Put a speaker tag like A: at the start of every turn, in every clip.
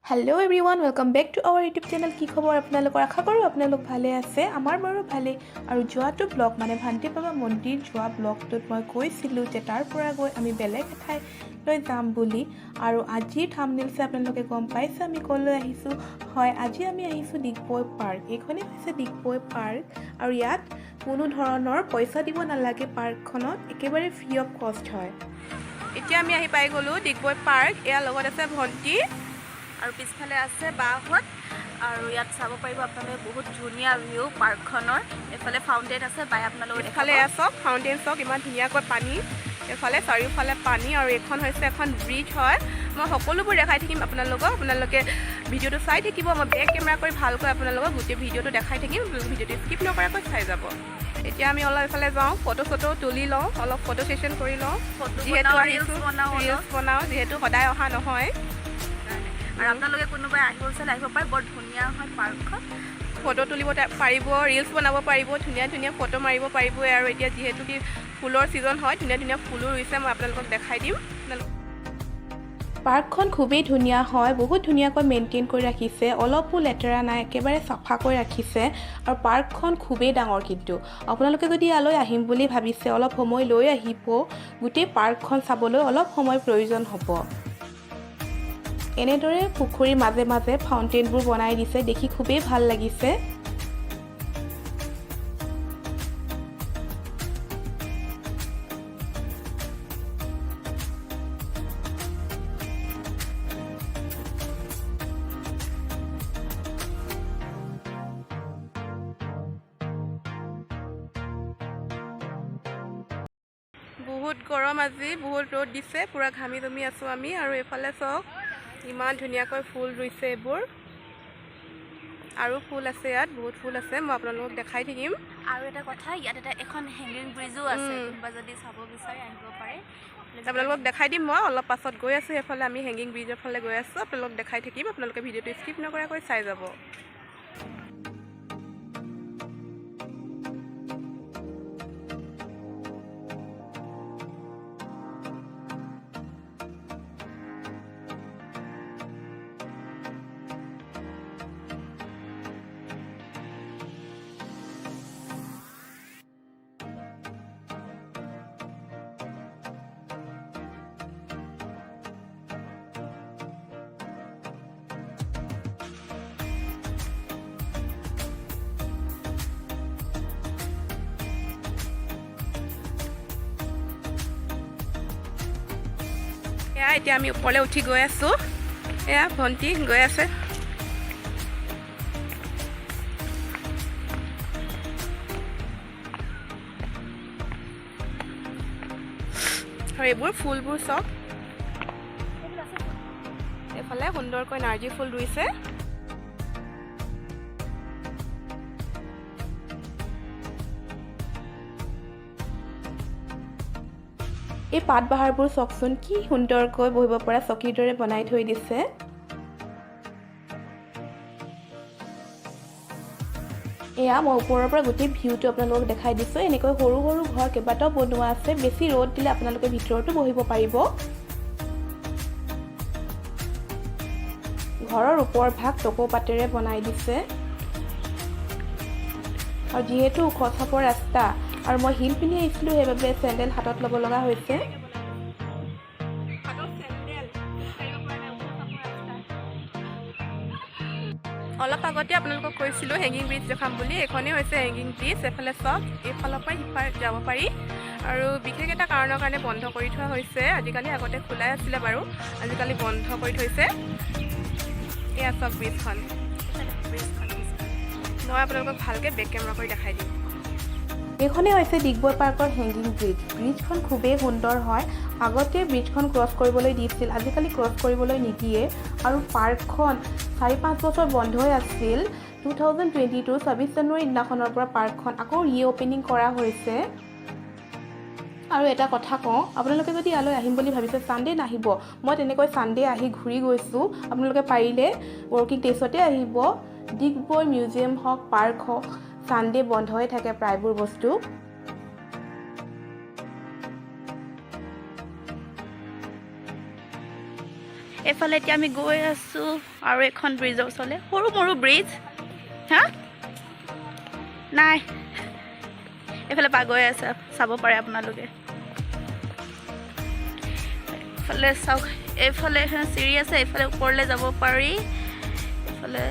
A: Hello' everyone welcome back to our YouTube channel. কি খবৰ আপোনালোকৰ? আশা কৰোঁ আপোনালোক ভালে আছে। আমাৰ বাৰু ভালেই। আৰু যোৱাটো ব্লগ মানে ভান্তি বাবা মন্দিৰ যোৱা ব্লগটোত মই কৈছিলোঁ যে তাৰ পৰা গৈ আমি বেলেগ এঠাইলৈ যাম বুলি। আৰু আজিৰ থাম্বনেইলছে আপোনালোকে গম পাইছে আমি ক'লৈ আহিছোঁ। হয়, আজি আমি আহিছোঁ ডিগবৈ পাৰ্ক। এইখনেই হৈছে ডিগবৈ পাৰ্ক আৰু ইয়াত কোনো ধৰণৰ পইচা দিব নালাগে। পাৰ্কখনত একেবাৰে ফ্ৰী অফ কষ্ট হয়। এতিয়া আমি আহি পাই গ'লোঁ ডিগবৈ পাৰ্ক। ইয়াৰ লগত আছে ভণ্টি আৰু পিছফালে আছে বাহঁত। আৰু ইয়াত চাব পাৰিব আপোনালোকে বহুত ধুনীয়া ভিউ পাৰ্কখনৰ। এইফালে ফাউণ্টেইন আছে, বাই আপোনালোকে এইফালে চাওক ফাউণ্টেইন চাওক, ইমান ধুনীয়াকৈ পানী। এইফালে চাৰিওফালে পানী আৰু এইখন হৈছে এখন ব্ৰিজ হয়। মই সকলোবোৰ দেখাই থাকিম আপোনালোকে ভিডিঅ'টো চাই থাকিব। মই বেক কেমেৰা কৰি ভালকৈ আপোনালোকক গোটেই ভিডিঅ'টো দেখাই থাকিম, ভিডিঅ'টো স্কিপ নকৰাকৈ চাই যাব। এতিয়া আমি অলপ এইফালে যাওঁ, ফটো তুলি লওঁ, অলপ ফটো ছেশ্যন কৰি লওঁ। যিহেতু আহিছোঁ ৰিলছ বনাওঁ, যিহেতু সদায় অহা নহয়। আৰু আপোনালোকে কোনোবাই আহিব বিচাৰিলে আহিব পাৰে। বৰ ধুনীয়া হয় পাৰ্কখন, ফটো তুলিব পাৰিব, ৰিলছ বনাব পাৰিব, ধুনীয়া ধুনীয়া ফটো মাৰিব পাৰিবই। আৰু এতিয়া যিহেতু কি ফুলৰ ছিজন হয়, ধুনীয়া ধুনীয়া ফুলো ৰুইছে, মই আপোনালোকক দেখাই দিম। পাৰ্কখন খুবেই ধুনীয়া হয়, বহুত ধুনীয়াকৈ মেইনটেইন কৰি ৰাখিছে, অলপো লেতেৰা নাই, একেবাৰে চাফাকৈ ৰাখিছে। আৰু পাৰ্কখন খুবেই ডাঙৰ। কিন্তু আপোনালোকে যদি ইয়ালৈ আহিম বুলি ভাবিছে অলপ সময় লৈ আহিব। গোটেই পাৰ্কখন চাবলৈ অলপ সময় প্ৰয়োজন হ'ব। এনেদৰে পুখুৰীৰ মাজে মাজে ফাউণ্টেইনবোৰ বনাই দিছে, দেখি খুবেই ভাল লাগিছে। বহুত গৰম আজি, বহুত ৰ'দ দিছে, পূৰা ঘামি জমি আছোঁ আমি। আৰু এইফালে চাওক ইমান ধুনীয়াকৈ ফুল ৰুইছে এইবোৰ, আৰু ফুল আছে ইয়াত, বহুত ফুল আছে, মই আপোনালোকক দেখাই থাকিম।
B: আৰু এটা কথা, ইয়াত এখন হেংগিং ব্ৰিজো আছে, কোনোবা যদি চাব বিচাৰে আহিব পাৰে।
A: আপোনালোকক দেখাই দিম। মই অলপ পাছত গৈ আছোঁ সেইফালে, আমি হেংগিং ব্ৰিজৰ ফালে গৈ আছোঁ, আপোনালোকক দেখাই থাকিম। আপোনালোকে ভিডিঅ'টো স্কিপ নকৰাকৈ চাই যাব। এয়া এতিয়া আমি ওপৰলৈ উঠি গৈ আছোঁ। এয়া ভণ্টি গৈ আছে। আৰু এইবোৰ ফুলবোৰ চাওক, এইফালে সুন্দৰকৈ নাৰ্জী ফুল ৰুইছে। এই পাত বাহাৰবোৰ চাওকচোন, কি সুন্দৰকৈ বহিব পৰা চকীৰ দৰে বনাই থৈ দিছে। এয়া মই ওপৰৰ পৰা গোটেই ভিউটো আপোনালোকক দেখাই দিছোঁ। এনেকৈ সৰু সৰু ঘৰ কেইবাটাও বনোৱা আছে, বেছি ৰ'দ দিলে আপোনালোকে ভিতৰতো বহিব পাৰিব। ঘৰৰ ওপৰ ভাগ টকৌ পাতেৰে বনাই দিছে। আৰু যিহেতু ওখ চাপৰ ৰাস্তা আৰু মই হিল পিন্ধি আহিছিলোঁ, সেইবাবে চেণ্ডেল হাতত ল'ব লগা হৈছে। অলপ আগতে আপোনালোকক কৈছিলোঁ হেংগিং ব্ৰিজ দেখাম বুলি, এইখনেই হৈছে হেংগিং ব্ৰিজ। এইফালে চাওক, এইফালৰ পৰা সিপাৰ যাব পাৰি। আৰু বিশেষ এটা কাৰণৰ কাৰণে বন্ধ কৰি থোৱা হৈছে আজিকালি, আগতে খোলাই আছিলে বাৰু, আজিকালি বন্ধ কৰি থৈছে। এয়া চাওক ব্ৰিজখন, মই আপোনালোকক ভালকৈ বেক কেমেৰা কৰি দেখাই দিম। এইখনেই হৈছে ডিগবৈ পাৰ্কৰ হেংগিং ব্ৰিজ। ব্ৰিজখন খুবেই সুন্দৰ হয়। আগতে ব্ৰিজখন ক্ৰছ কৰিবলৈ দিছিল, আজিকালি ক্ৰছ কৰিবলৈ নিদিয়ে। আৰু পাৰ্কখন 4-5 বছৰ বন্ধই আছিল। 2022 26 জানুৱাৰী দিনাখনৰ পৰা পাৰ্কখন আকৌ ৰিঅ'পেনিং কৰা হৈছে। আৰু এটা কথা কওঁ, আপোনালোকে যদি ইয়ালৈ আহিম বুলি ভাবিছে, ছানডে নাহিব। মই তেনেকৈ ছানডে আহি ঘূৰি গৈছোঁ। আপোনালোকে পাৰিলে ৱৰ্কিং ডেজতে আহিব। ডিগবৈ মিউজিয়াম হওক, পাৰ্ক হওক, ছানডে বন্ধই থাকে প্ৰায়বোৰ বস্তু। এইফালে
B: এইফালে এতিয়া আমি গৈ আছোঁ আৰু এখন ব্ৰিজৰ ওচৰলৈ সৰু মৰু ব্ৰিজ হা নাই এইফালে পা গৈ আছে চাব পাৰে আপোনালোকে এইফালে চাওক এইফালে চিৰি আছে এইফালে ওপৰলৈ যাব পাৰি এইফালে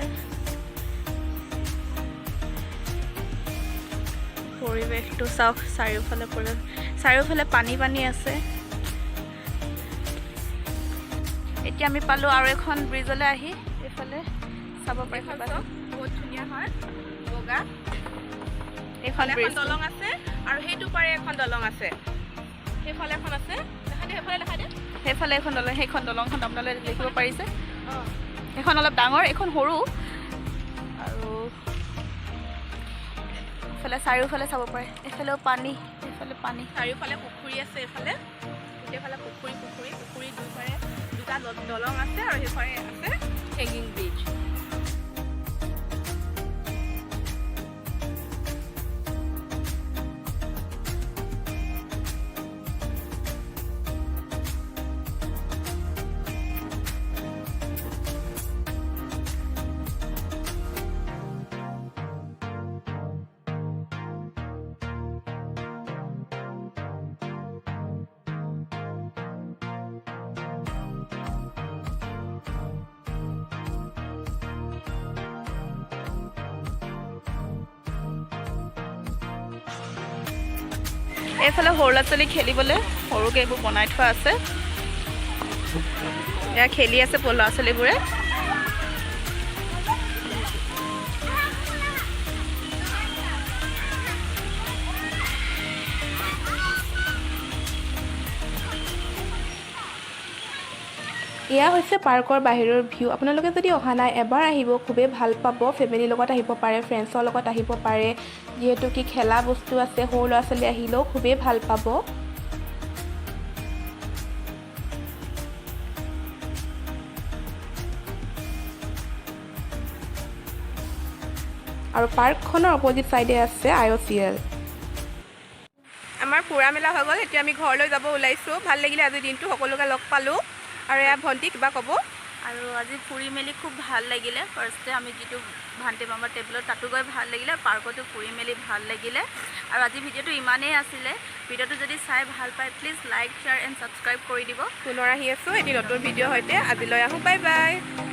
B: পৰিৱেশটো চাওক চাৰিওফালে পানী আছে এতিয়া আমি পালোঁ আৰু এখন ব্ৰিজলৈ আহি এইফালে চাব পাৰি
A: বহুত ধুনীয়া হয় বগা
B: এইখন ব্ৰিজ
A: দলং আছে আৰু সেইটো পাৰে এখন দলং আছে সেইফালে এখন আছে
B: সেইফালে এখন দলং সেইখন দলংখন আপোনালোকে দেখিব পাৰিছে সেইখন অলপ ডাঙৰ এইখন সৰু আৰু এইফালে চাৰিওফালে চাব পাৰে এইফালেও পানী
A: চাৰিওফালে পুখুৰী আছে এইফালে গোটেইফালে পুখুৰী দুইফালে দুটা দলং আছে আৰু সেইফালে আছে হেংগিং ব্ৰিজ
B: এইফালে সৰু ল'ৰা ছোৱালী খেলিবলৈ সৰুকৈ এইবোৰ বনাই থোৱা আছে এয়া খেলি আছে ল'ৰা ছোৱালীবোৰে
A: এয়া হৈছে পাৰ্কৰ বাহিৰৰ ভিউ আপোনালোকে যদি অহা নাই এবাৰ আহিব খুবেই ভাল পাব ফেমিলিৰ লগত আহিব পাৰে ফ্ৰেণ্ডছৰ লগত আহিব পাৰে যিহেতু কি খেলা বস্তু আছে সৰু ল'ৰা ছোৱালী আহিলেও খুবেই ভাল পাব আৰু পাৰ্কখনৰ অপজিট চাইডে আছে IOCL আমাৰ ফুৰা মেলা হৈ গ'ল এতিয়া আমি ঘৰলৈ যাব ওলাইছোঁ ভাল লাগিলে আজিৰ দিনটো সকলোকে লগ পালোঁ আৰু এয়া ভণ্টি কিবা ক'ব
B: আৰু আজি ফুৰি মেলি খুব ভাল লাগিলে ফাৰ্ষ্টে আমি যিটো ভান্তি মামাৰ টেবুলত তাতো গৈ ভাল লাগিলে পাৰ্কতো ফুৰি মেলি ভাল লাগিলে আৰু আজি ভিডিঅ'টো ইমানেই আছিলে ভিডিঅ'টো যদি চাই ভাল পায় please like share and subscribe কৰি দিব
A: পুনৰ আহি আছোঁ এটি নতুন ভিডিঅ'ৰ সৈতে আজিলৈ আহোঁ বাই বাই